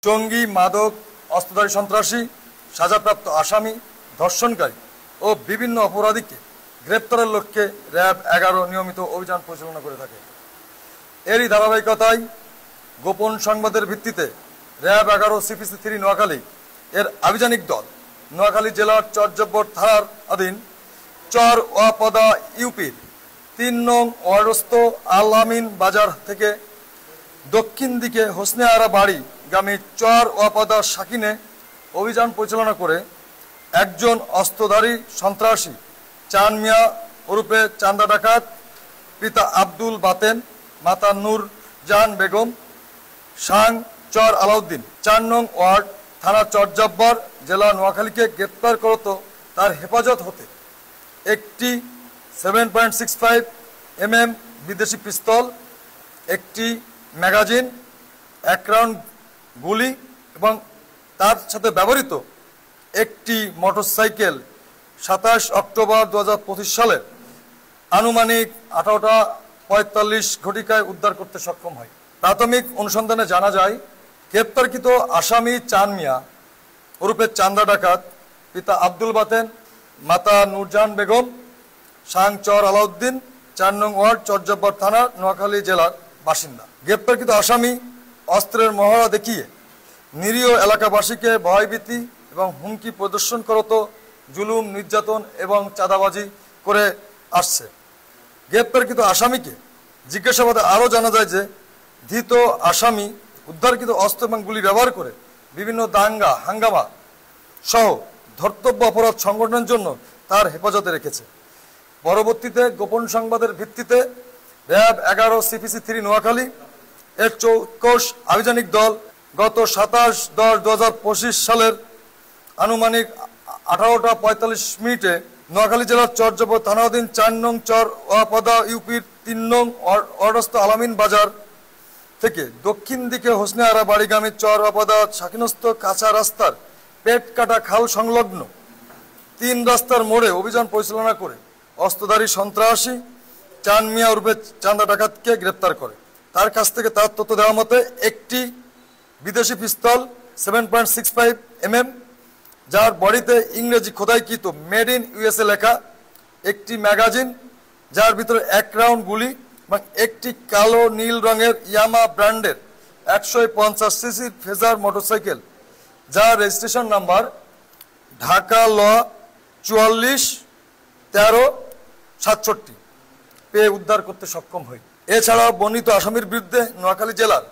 জঙ্গি, মাদক, অস্ত্রধারী সন্ত্রাসী, সাজাপ্রাপ্ত আসামি, ধর্ষণকারী ও বিভিন্ন অপরাধীকে গ্রেপ্তারের লক্ষ্যে র্যাব 11 নিয়মিত অভিযান পরিচালনা করে থাকে। এরই ধারাবাহিকতায় গোপন সংবাদের ভিত্তিতে র্যাব 11 সিপিসি 3 নোয়াখালী এর আভিযানিক দল নোয়াখালী জেলার চরজব্বর থানার অধীন চর ওয়াপদা ইউপির 3 নং ওয়ার্ডস্থ আল আমিন বাজার থেকে দক্ষিণ দিকে হোসনে আরা বাড়ি গামী চর ওয়াপদা শাকিনে অভিযান পরিচালনা করে একজন অস্ত্রধারী সন্ত্রাসী চান মিয়া ওরফে চান্দা ডাকাত, পিতা আব্দুল বাতেন, মাতা নূর জাহান বেগম, সাং চর আলাউদ্দিন, 4 নং ওয়ার্ড, থানা চরজব্বর, জেলা নোয়াখালীকে গ্রেপ্তার করত তার হেফাজত হতে একটি 7.65 mm বিদেশি পিস্তল, একটি ম্যাগাজিন, 1 রাউন্ড গুলি এবং তার সাথে ব্যবহৃত একটি মোটরসাইকেল 27 অক্টোবর 2025 সালের আনুমানিক 18:45 ঘটিকায় উদ্ধার করতে সক্ষম হয়। প্রাথমিক অনুসন্ধানে জানা যায় গ্রেপ্তারকৃত আসামি চান মিয়া ওরফে চান্দা ডাকাত, পিতা আব্দুল বাতেন, মাতা নূরজাহান বেগম, সাং চর আলাউদ্দিন, 4 নং ওয়ার্ড, চরজব্বর থানা, নোয়াখালী জেলার বাসিন্দা। গ্রেপ্তারকৃত আসামি অস্ত্রের মহড়া দেখিয়ে নিরীহ এলাকাবাসীকে ভয়ভীতি এবং হুমকি প্রদর্শন করত, জুলুম, নির্যাতন এবং চাঁদাবাজি করে আসছে। গ্রেপ্তারকৃত আসামিকে জিজ্ঞাসাবাদে আরও জানা যায় যে ধৃত আসামি উদ্ধারকৃত অস্ত্র এবং গুলি ব্যবহার করে বিভিন্ন দাঙ্গা, হাঙ্গামা সহ ধর্তব্য অপরাধ সংগঠনের জন্য তার হেফাজতে রেখেছে। পরবর্তীতে গোপন সংবাদের ভিত্তিতে র্যাব 11 সিপিসি 3 নোয়াখালী এর চৌকস আভিযানিক দল গত 27/10/2025 সালের আনুমানিক 18:45 নোয়াখালী জেলার চরজব্বর থানাধীন 4 নং চর ওয়াপদা ইউপির 3 নং ওয়ার্ডস্থ আলামিন বাজার থেকে দক্ষিণ দিকে হোসনে আরা বাড়িগামী চর ওয়াপদা শাকিনস্থ কাঁচা রাস্তার পেট কাটা খাল সংলগ্ন 3 রাস্তার মোড়ে অভিযান পরিচালনা করে অস্ত্রধারী সন্ত্রাসী চান মিয়া উর্ফে চান্দা ডাকাতকে গ্রেপ্তার করে। তার কাছ থেকে তার তথ্য দেওয়া মতে একটি বিদেশি পিস্তল 7.65 mm যার বডিতে ইংরেজি খোদাইকৃত মেড ইন ইউএসএ লেখা, একটি ম্যাগাজিন যার ভিতরে 1 রাউন্ড গুলি এবং একটি কালো নীল রঙের ইয়ামা ব্র্যান্ডের 150 সিসির ফেজার মোটরসাইকেল যার রেজিস্ট্রেশন নাম্বার ঢাকা ল 441367 পেয়ে উদ্ধার করতে সক্ষম হয়। এছাড়াও বর্ণিত আসামির বিরুদ্ধে নোয়াখালী জেলার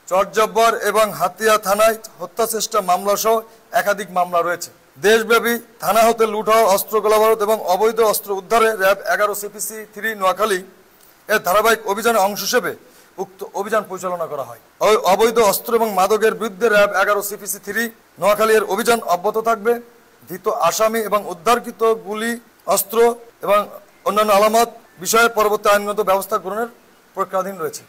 চরজব্বর এবং হাতিয়া থানায় হত্যা চেষ্টা মামলা সহ একাধিক মামলা রয়েছে। দেশব্যাপী থানা হতে লুট হওয়া অস্ত্র, গোলাবারুদ এবং অবৈধ অস্ত্র উদ্ধারে র্যাব 11 সিপিসি 3 নোয়াখালী এর ধারাবাহিক অভিযানের অংশ হিসেবে উক্ত অভিযান পরিচালনা করা হয়। ওই অবৈধ অস্ত্র এবং মাদকের বিরুদ্ধে র্যাব 11 সিপিসি 3 নোয়াখালী এর অভিযান অব্যাহত থাকবে। ধৃত আসামি এবং উদ্ধারকৃত গুলি, অস্ত্র এবং অন্যান্য আলামত বিষয়ে পরবর্তী আইনগত ব্যবস্থা গ্রহণের প্রক্রিয়াধীন রয়েছে।